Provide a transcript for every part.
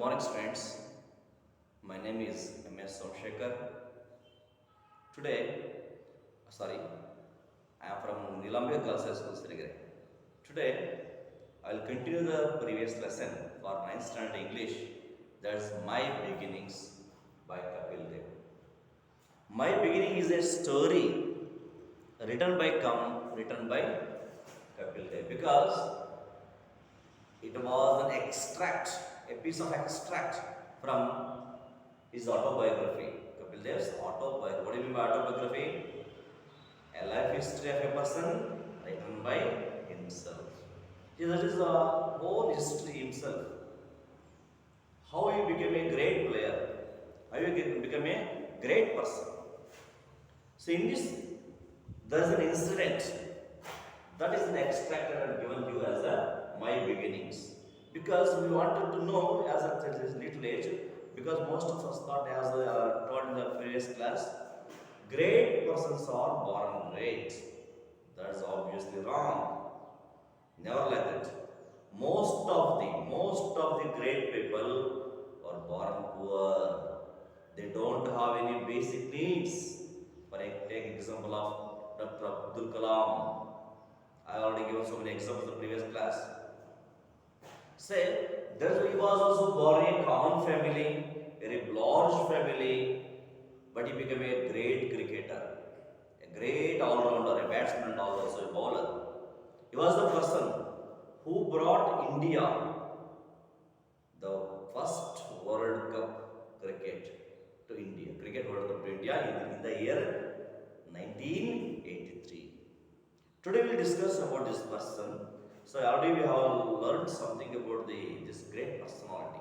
morning, friends. My name is M.S. Somshekar. Today, sorry, I am from Nilambia Girls High School, Siliguri. Today, I will continue the previous lesson for 9th standard English. That's My Beginnings by Kapil Dev. My Beginning is a story written by Kapil Dev because it was an extract, a piece of extract from his autobiography. Kapil Dev's autobiography. What do you mean by autobiography? A life history of a person written by himself. See, that is the whole history himself. How he became a great player, how he became a great person. So in this, there is an incident that is an extracted and given you as a my beginnings. Because we wanted to know as at this little age, because most of us thought as taught in the previous class, great persons are born great. That's obviously wrong. Never like that. Most of the great people are born poor. They don't have any basic needs. For take example of Dr. Abdul Kalam. I already given so many examples in the previous class. Say, he was also born in a common family, very large family, but he became a great cricketer, a great all-rounder, a batsman and also a bowler. He was the person who brought India the first World Cup cricket to India. Cricket World Cup to India in the year 1983. Today we will discuss about this person. So already we have learned something about this great personality.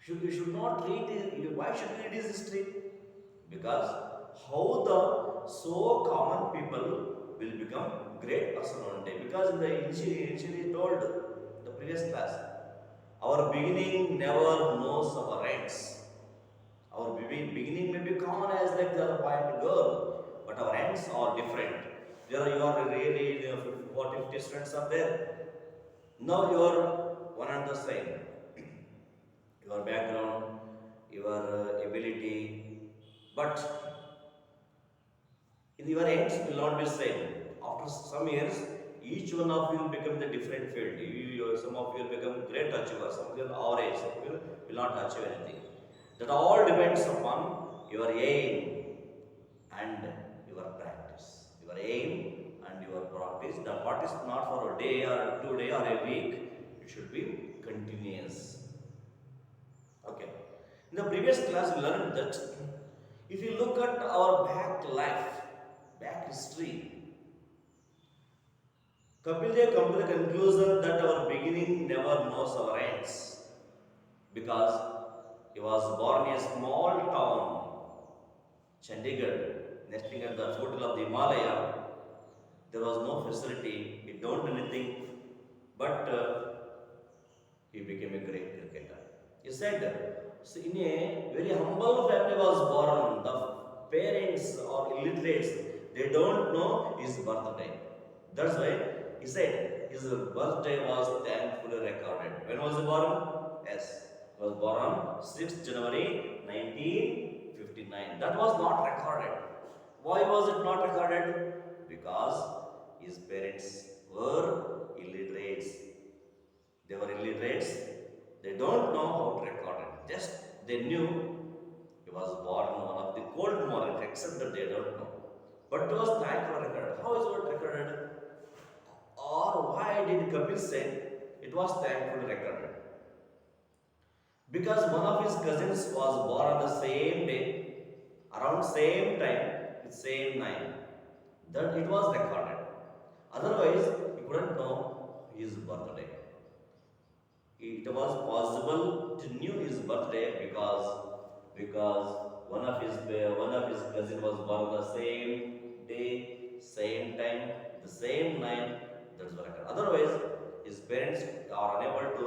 We should not read it. Why should we read his history? Because how the so common people will become great person one day. Because in the initially told the previous class, our beginning never knows our ends. Our beginning may be common as like the boy and girl, but our ends are different. You are really 40, 50 students are there. Now you are one and the same. Your background, your ability, but your ends will not be same. After some years, each one of you will become the different field. Some of you will become great achievers, some of you will average, some of you will not achieve anything. That all depends upon your aim and your practice. Your aim and your practice. The practice not for a day or 2 days or a week. It should be continuous. Okay. In the previous class, we learned that if you look at our back life, back history, Kapil Dev come to the conclusion that our beginning never knows our ends, because he was born in a small town, Chandigarh, nesting at the foot of the Himalaya. There was no facility, he don't do anything, but he became a great cricketer. He said, so in a very humble family was born. The parents or illiterates, they don't know his birthday. That's why he said his birthday was thankfully recorded. When was he born? Yes, he was born on 6th January 1959. That was not recorded. Why was it not recorded? Because his parents were illiterates. They were illiterates. They don't know how to record it. Just they knew he was born one of the cold mornings, except that they don't know. But it was thankful recorded. How is it recorded? Or why did Kapil say it was thankfully recorded? Because one of his cousins was born on the same day, around same time, with same name. That it was recorded. Otherwise, he couldn't know his birthday. It was possible to knew his birthday because one of his cousin was born the same day, same time, the same name. That's what happened. Otherwise, his parents are unable to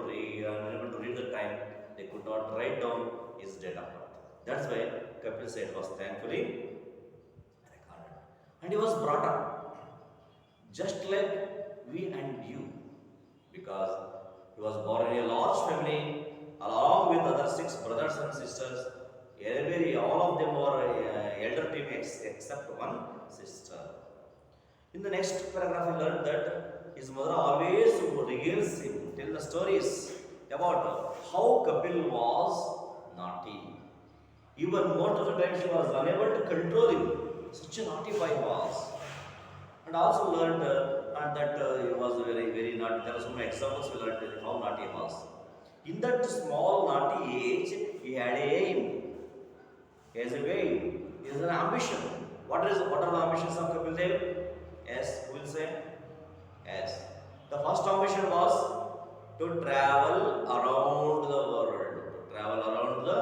read the time. They could not write down his date of birth. That's why Kapil said it was thankfully recorded, and he was brought up just like we and you, because he was born in a large family, a large mates except one sister. In the next paragraph, we learned that his mother always regales him, tell the stories about how Kapil was naughty. Even most of the time, she was unable to control him. Such a naughty boy he was. And also learned that he was very, very naughty. There are some examples we learned how naughty he was. In that small naughty age, he had a aim. He has a way. He has an ambition. What are the ambitions of Kapil Dev? Yes, who will say? Yes. The first ambition was to travel around the world. To travel around the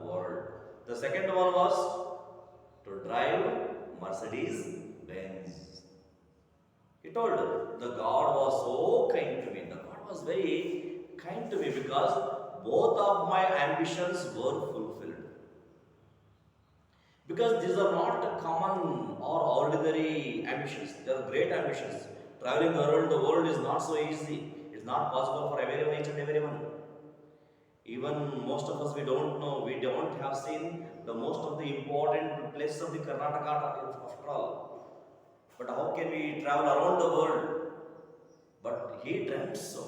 world. The second one was to drive Mercedes Benz. He told, the God was so kind to me. The God was very kind to me because both of my ambitions were fulfilled. Because these are not common or ordinary ambitions. They are great ambitions. Traveling around the world is not so easy. It's not possible for everyone, each and everyone. Even most of us, we don't know, we don't have seen the most of the important places of the Karnataka after all. But how can we travel around the world? But he dreamt so.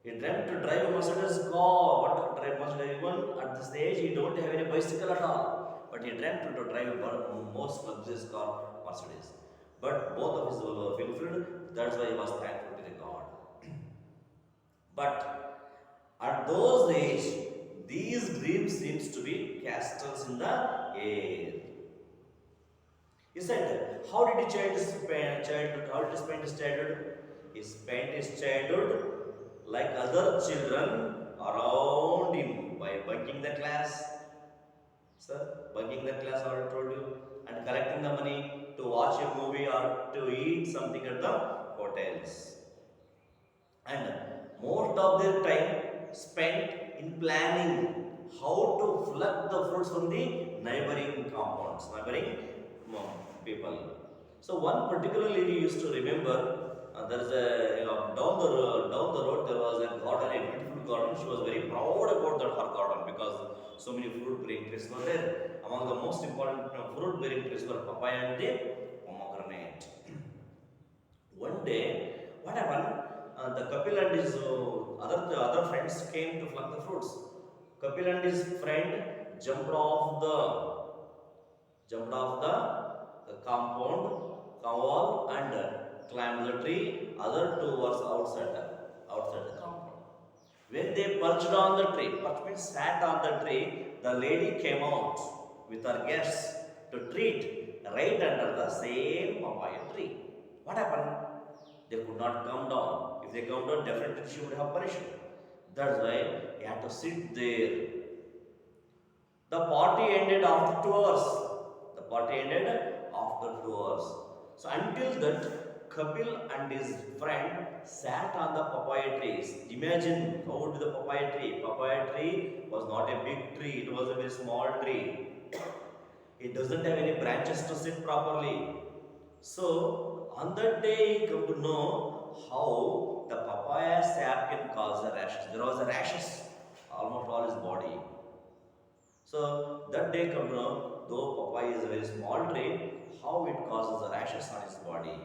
He dreamt to drive a Mercedes car. What to drive Mercedes? Even at this age, he don't have any bicycle at all. But he dreamt to drive a most luxurious car, Mercedes. But both of his were fulfilled. That's why he was thankful to the God. But at those age, these dreams seems to be castles in the air. He said, how did he how did he spend his childhood? He spent his childhood like other children around him by bunking the class. Sir, bunking the class, I told you, and collecting the money to watch a movie or to eat something at the hotels. And most of their time spent in planning how to pluck the fruits from the neighboring compounds, neighboring people. So one particular lady used to remember there is a down the road there was a garden, a beautiful garden. She was very proud about that her garden because so many fruit bearing trees were there. Among the most important fruit bearing trees were papaya and the pomegranate. One day, what happened? The Kapil and his other friends came to pluck the fruits. Kapil and his friend jumped off the compound wall and climbed the tree. Other two was outside the compound. When they perched on the tree, perched means sat on the tree, the lady came out with her guests to treat right under the same papaya tree. What happened? They could not come down. If they come down, definitely she would have perished. That's why he had to sit there. The party ended after 2 hours. The party ended after 2 hours. So until that, Kapil and his friend sat on the papaya trees. Imagine how would be the papaya tree. Papaya tree was not a big tree, it was a very small tree. It doesn't have any branches to sit properly. So on that day he come to know how the papaya sap can cause a rashes. There was a rashes almost all his body. So that day come to know, though papaya is a very small tree, how it causes the rashes on his body.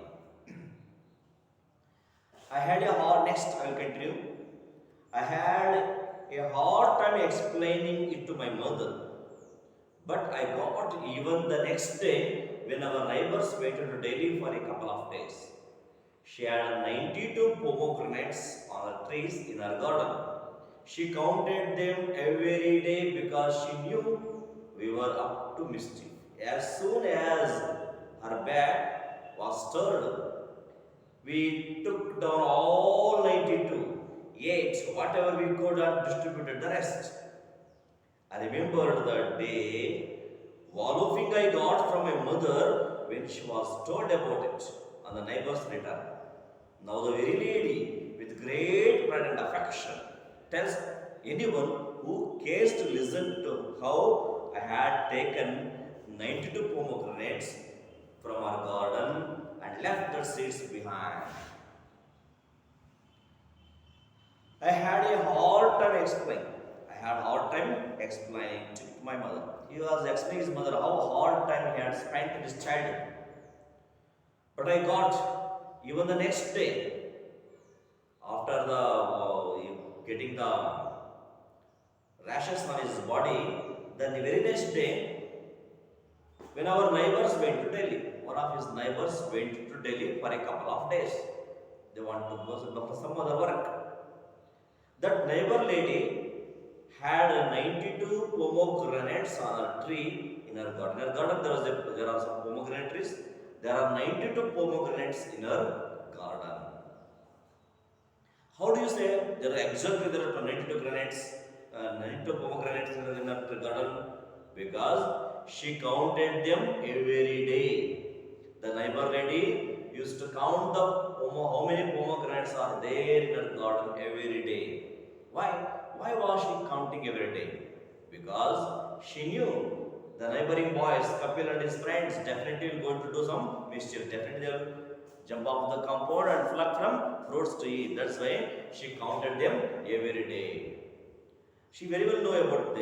I had a hard, next I will continue. I had a hard time explaining it to my mother. But I got even the next day when our neighbors waited to Delhi for a couple of days. She had 92 pomegranates on her trees in her garden. She counted them every day because she knew we were up to mischief. As soon as her bag was stirred, we took down all 92, ate whatever we could and distributed the rest. I remembered the day wallowing I got from my mother when she was told about it on the neighbor's return. Now the very lady, with great pride and affection, tells anyone who cares to listen to how I had taken 92 pomegranates from our garden and left the seeds behind. I had a hard time explaining. I had hard time explaining to my mother. He was explaining his mother how hard time he had spent in his childhood. But I got even the next day after the getting the rashes on his body. Then the very next day, when our neighbors went to Delhi, one of his neighbors went to Delhi for a couple of days. They want to go for some other work. That neighbor lady had 92 pomegranates on a tree in her garden. In her garden there are some pomegranate trees. There are 92 pomegranates in her garden. How do you say there are exactly there are 92 granates, 92 pomegranates in her garden? Because she counted them every day. The neighbor lady used to count the how many pomegranates are there in her garden every day. Why? Why was she counting every day? Because she knew the neighboring boys, Kapil and his friends, definitely will going to do some mischief. Definitely they will jump off the compound and pluck from fruits to eat. That's why she counted them every day. She very well know about the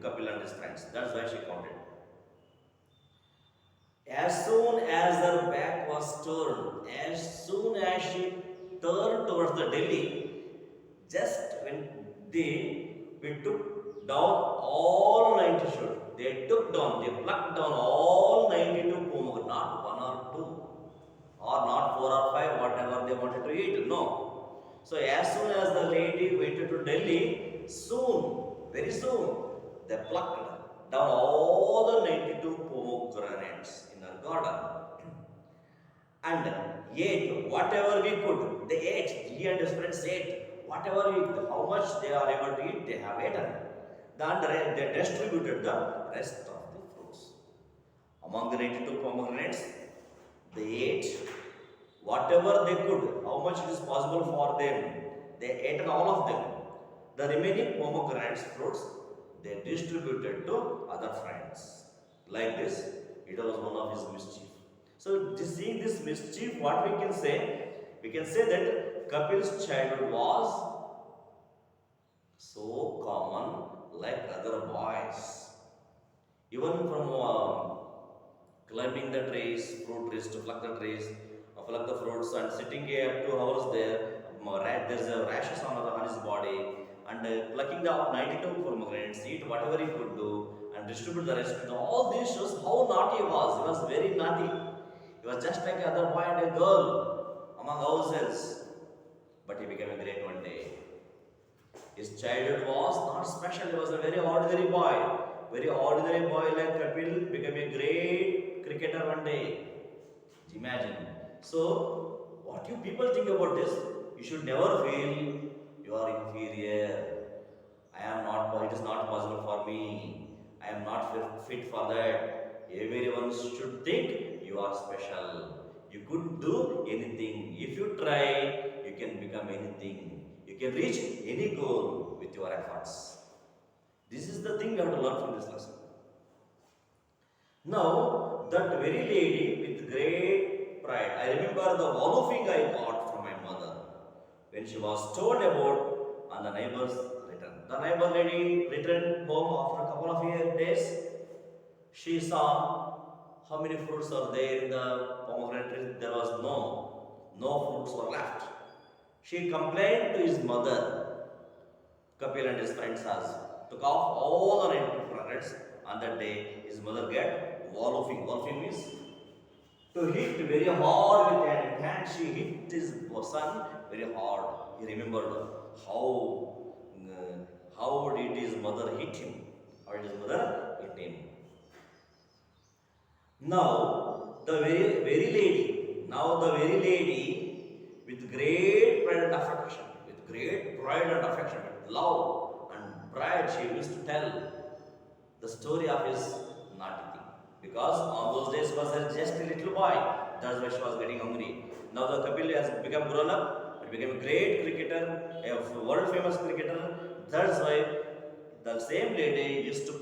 Kapil and his friends. That's why she counted. As soon as her back was turned, as soon as she turned towards the Delhi, just when we took down all 90 shoot. They took down, they plucked down all 92 pomegranates, not one or two, or not four or five, whatever they wanted to eat. No. So as soon as the lady went to Delhi, soon, very soon, they plucked down all the 92 pomegranates in her garden and ate whatever we could. They ate, he and his friends ate whatever we could, how much they are able to eat, they have eaten. Then they distributed the rest of the fruits. Among the 92 pomegranates, they ate whatever they could, how much it is possible for them. They ate all of them. The remaining pomegranates fruits, they distributed to other friends. Like this, it was one of his mischief. So, seeing this mischief, what we can say? We can say that Kapil's childhood was so common like other boys. Even from climbing the trees, fruit trees to pluck the trees, pluck the fruits and sitting here 2 hours there, there's a rashes on his body and plucking the 92 pomegranates, eat whatever he could do and distribute the rest. All this shows how naughty he was. He was very naughty. He was just like other boy and a girl among ourselves. But he became a great one day. His childhood was not special. He was a very ordinary boy. Very ordinary boy like Kapil became a great cricketer one day. Imagine. So, what you people think about this? You should never feel you are inferior. I am not, it is not possible for me. I am not fit for that. Everyone should think you are special. You could do anything. If you try, you can become anything. You can reach any goal with your efforts. This is the thing you have to learn from this lesson. Now, that very lady with great pride, I remember the wallowing I got from my mother when she was told about and the neighbors returned. The neighbor lady returned home after a couple of days. She saw how many fruits are there in the pomegranate tree. There was no fruits were left. She complained to his mother. Kapil and his friends took off all the 90 pomegranates. On that day, his mother get wallowing. Wallowing means to hit very hard with hand. In hand, she hit his son very hard. He remembered how did his mother hit him. How did his mother hit him. Now the very lady with great pride and affection, with love and pride, she used to tell the story of his naughty thing. Because on those days was just a little boy. That's why she was getting hungry. Now the Kapil has become grown up and became a great cricketer, a world famous cricketer. That's why the same lady used to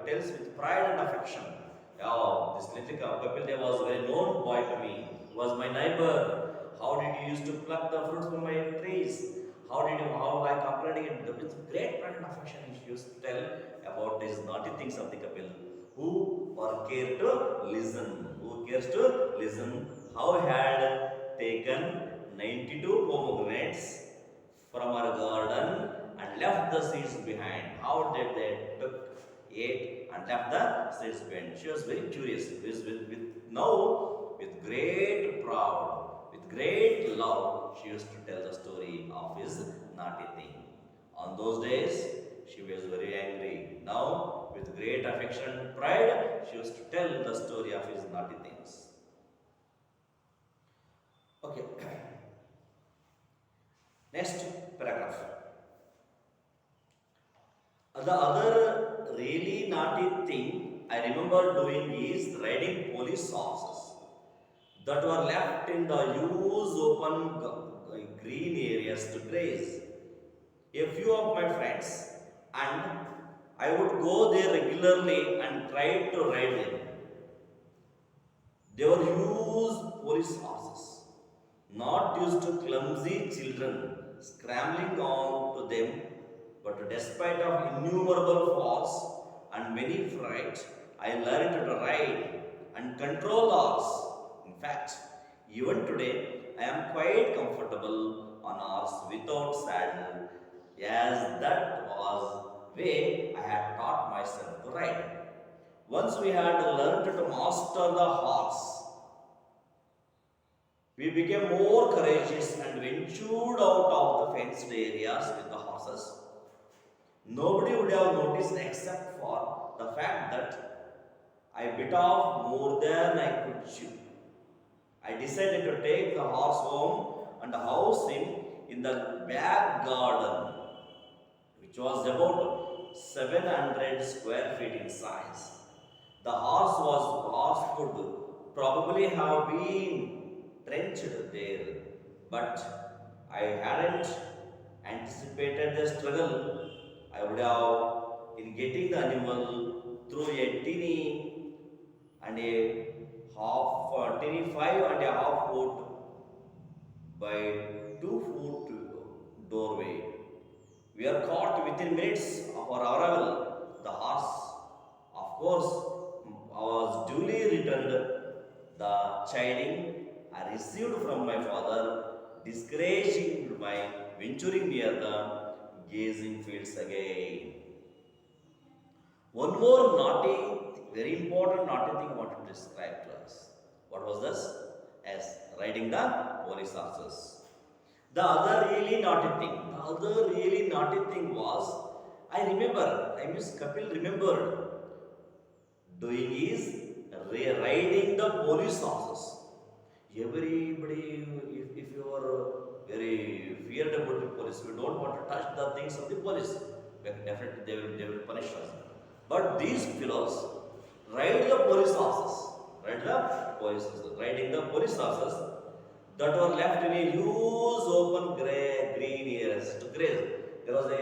tells with pride and affection. Oh, this little Kapil Dev was a very known boy to me. He was my neighbor. How did he used to pluck the fruits from my trees? how I complained it with great pride and affection. He used to tell about these naughty things of the Kapil, who were care to listen, who cares to listen, how he had taken 92 pomegranates from our garden and left the seeds behind. How did they took, ate and left the seeds behind? She was very curious. Now, with great proud, with great love, she used to tell the story of his naughty thing. On those days, she was very angry. Now, with great affection and pride, she used to tell the story of his naughty things. Okay. Next paragraph. The other really naughty thing I remember doing is riding police horses that were left in the huge open green areas to graze. A few of my friends and I would go there regularly and try to ride them. They were huge police horses, not used to clumsy children scrambling on to them, but despite of innumerable falls and many frights, I learned to ride and control horse. In fact, even today, I am quite comfortable on horse without saddle, as that was way I had taught myself to ride. Once we had learned to master the horse, we became more courageous and ventured out of the fenced areas with the horses. Nobody would have noticed except for the fact that I bit off more than I could chew. I decided to take the horse home and house him in the back garden, which was about 700 square feet in size. The horse could probably have been trenched there, but I hadn't anticipated the struggle I would have in getting the animal through a teeny and a teeny 5.5 foot by 2 foot doorway. We are caught within minutes of our arrival. The horse, of course, was duly returned. The chiding I received from my father, discouraging my venturing near the gazing fields again. One more naughty, very important naughty thing I wanted to describe to us. What was this? As riding the police horses. The other really naughty thing was, Miss Kapil remembered doing is riding the police horses. Everybody, if you are very feared about the police, we don't want to touch the things of the police. Definitely they will punish us. But these fellows ride the police horses, riding the police horses that were left in a huge open green areas to graze. There was a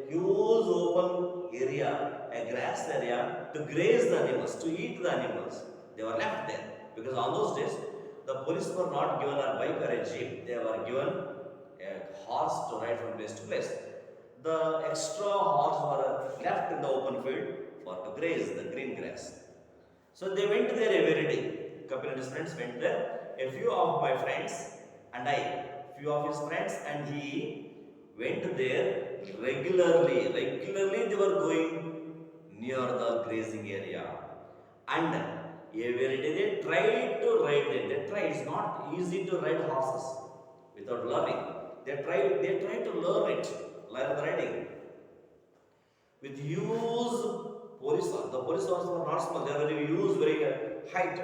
huge open area, a grass area to graze the animals, to eat the animals. They were left there because on those days the police were not given a bike or a jeep. They were given a horse to ride from place to place. The extra horse were left in the open field for to graze the green grass. So they went there every day. Couple of his friends went there. A few of my friends and few of his friends and he went there regularly. Regularly they were going near the grazing area. And every day they tried to ride them. They tried. It's not easy to ride horses without learning. They try to learn the riding. With huge police horses. The police horses were not small. They are very huge, very height.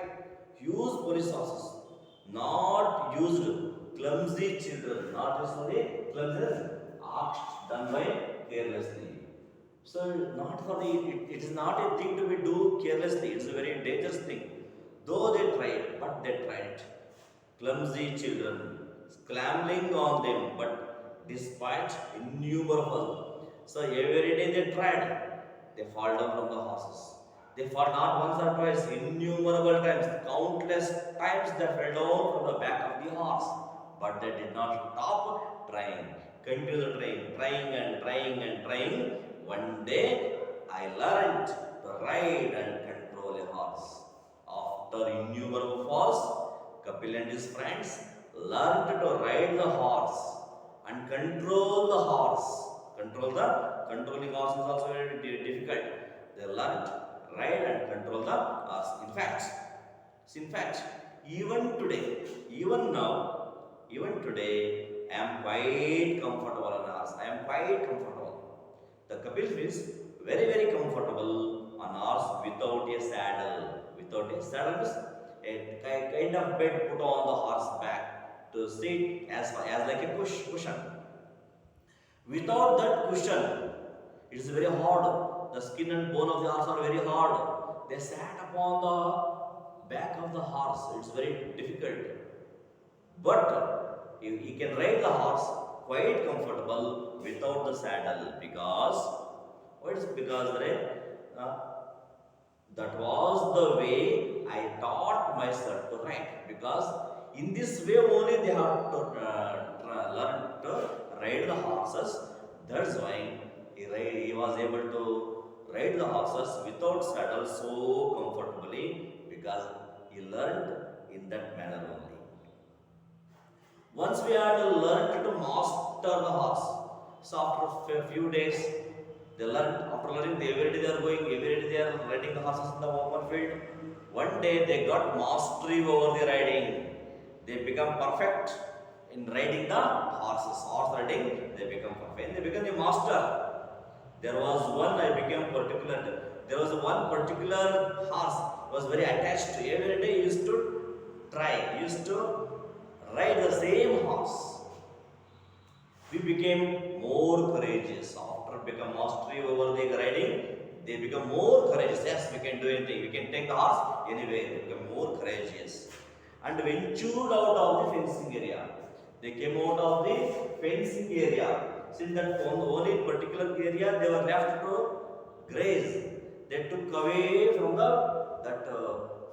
Huge police horses. Not used clumsy children. Not used for the clumsy acts done by carelessly. So not for the it is not a thing to be do carelessly. It's a very dangerous thing. Though they tried, but they tried. Clumsy children scrambling on them, but despite innumerable. So every day they tried. They fall down from the horses. They fall not once or twice, innumerable times, countless times they fell down from the back of the horse. But they did not stop trying. continue the trying and trying and trying. One day, I learned to ride and control a horse. After innumerable falls, Kapil and his friends learned to ride the horse and control the horse. Controlling horse is also very difficult. They learned ride and control the horse. In fact, even today, even now, even today, I am quite comfortable on horse. I am quite comfortable. The Kapil feels very, very comfortable on horse without a saddle. Without a saddle means a kind of bed put on the horse back to sit as like a cushion. Without that cushion, it is very hard. The skin and bone of the horse are very hard. They sat upon the back of the horse. It's very difficult. But he can ride the horse quite comfortable without the saddle because what is because uh, that was the way I taught myself to ride. Because in this way only they have to learn to ride the horses. That's why he was able to ride the horses without saddle so comfortably because he learned in that manner only. Once we had learned to master the horse, so after a few days, they learned, after learning, every day they are going, every day they are riding the horses in the open field. One day they got mastery over the riding. They become perfect in riding the horses. Horse riding, they become perfect. They become a master. There was one I became particular. There was one particular horse was very attached to. Every day he used to try, used to ride the same horse. We became more courageous. After become mastery over the riding, they become more courageous. Yes, we can do anything. We can take the horse anyway. They become more courageous. And ventured out of the fencing area. They came out of the fencing area. Since that only particular area they were left to graze. They took away from that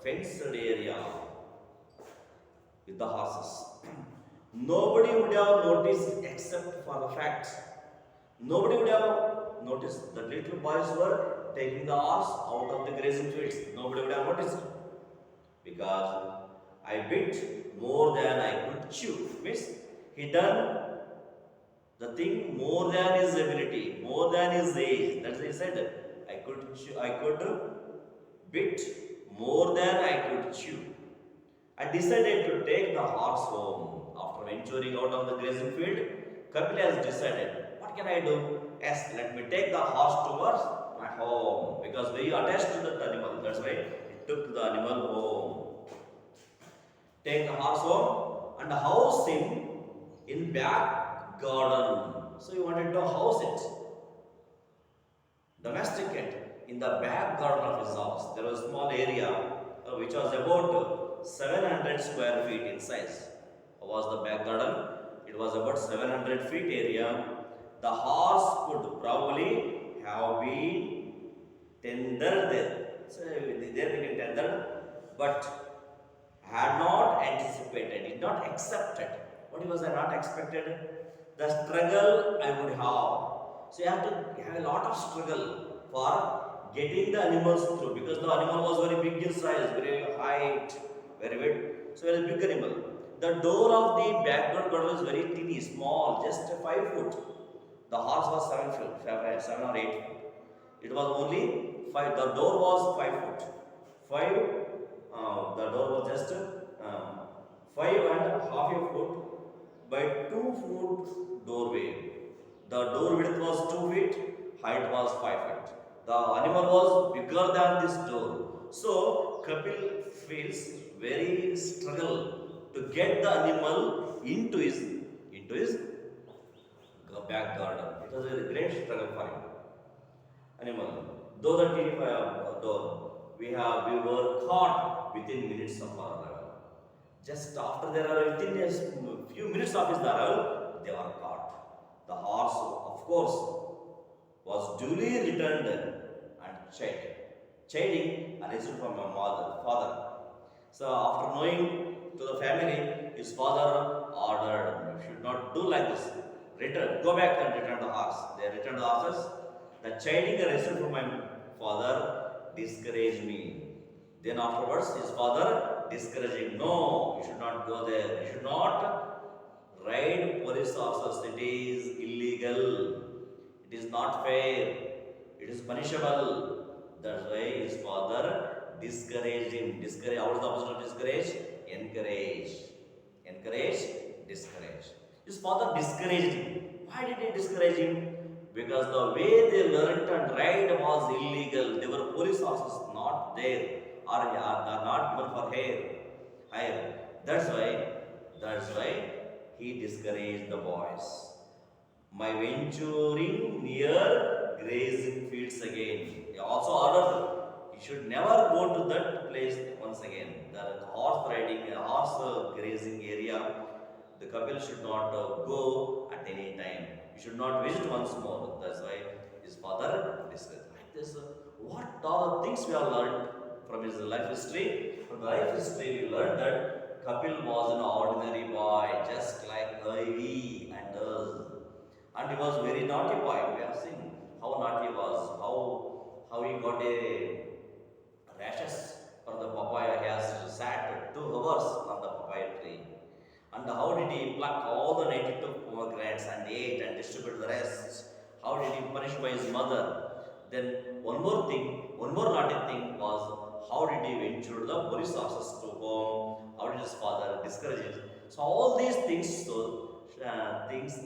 fenced area with the horses. Nobody would have noticed except for the fact. Nobody would have noticed that little boys were taking the horse out of the grazing fields. Nobody would have noticed because I bit more than I could chew. Means he done the thing more than his ability, more than his age. That's what he said. I could bit more than I could chew. I decided to take the horse home. After venturing out of the grazing field, Kapil has decided, what can I do? Yes, let me take the horse towards my home. Because very attached to that animal. That's why he took the animal home. Take the horse home and house him in back garden. So he wanted to house it. Domesticate in the back garden of his house. There was a small area which was about 700 square feet in size. Was the back garden? It was about 700 feet area. The horse could probably have been tendered there. So there became tendered, but had not anticipated, did not accepted. What was I not expected? The struggle I would have. So you have to have a lot of struggle for getting the animals through because the animal was very big in size, very height, very big. So it was a big animal. The door of the backward garden was very teeny, small, just 5 foot. The horse was 7 feet, 7 or 8 feet. It was only 5. The door was 5 foot. 5. The door was just 5.5 foot by 2 foot doorway. The door width was 2 feet. Height was 5 feet. The animal was bigger than this door. So Kapil feels very struggle to get the animal into his back garden. It was a great struggle for him. Animal. Though the teeny door, we were caught within minutes of our arrival. Just after there are within a few minutes of his arrival, they were caught. The horse, of course, was duly returned and chiding arrested from my father. So after knowing to the family, his father ordered, you should not do like this. return, go back and return the horse. They returned the horses. The chiding I received from my father discouraged me. Then afterwards, his father discouraged him. No, you should not go there. You should not ride police horses. It is illegal. It is not fair. It is punishable. That's why his father discouraged him. Discourage. What is the opposite of discourage? Encourage. Encourage, discourage. His father discouraged him. Why did he discourage him? Because the way they learnt and ride was illegal. There were police horses not there, or are not given for hire. That's why he discouraged the boys. My venturing near grazing fields again. He also ordered you should never go to that place once again. The horse riding, horse grazing area, the couple should not go at any time. You should not visit once more. That's why his father discussed. Like this, what are the things we have learned from his life history? From the life history, we learned that Kapil was an ordinary boy, just like Ivy and us. And he was very naughty boy. We have seen how naughty he was, how he got a rashes from the papaya. He has sat 2 hours on the papaya tree. And how did he pluck all the 92 pomegranates and ate and distributed the rest? How did he punish by his mother? Then one more naughty thing was how did he venture the police officers to home? How did his father discourage him? So all these things,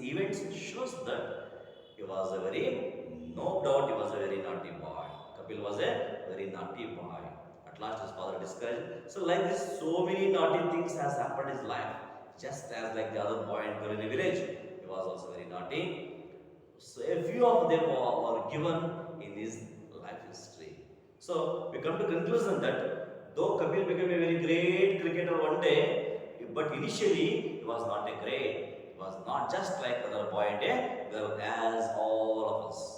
events shows that he was a very, no doubt he was a very naughty boy. Kapil was a very naughty boy. At last his father discouraged. So like this, so many naughty things has happened in his life. Just as like the other boy and girl in a village, he was also very naughty. So a few of them were given in his life history. So we come to conclusion that though Kapil became a very great cricketer one day, but initially he was not a great. He was not just like other boy and a girl as all of us.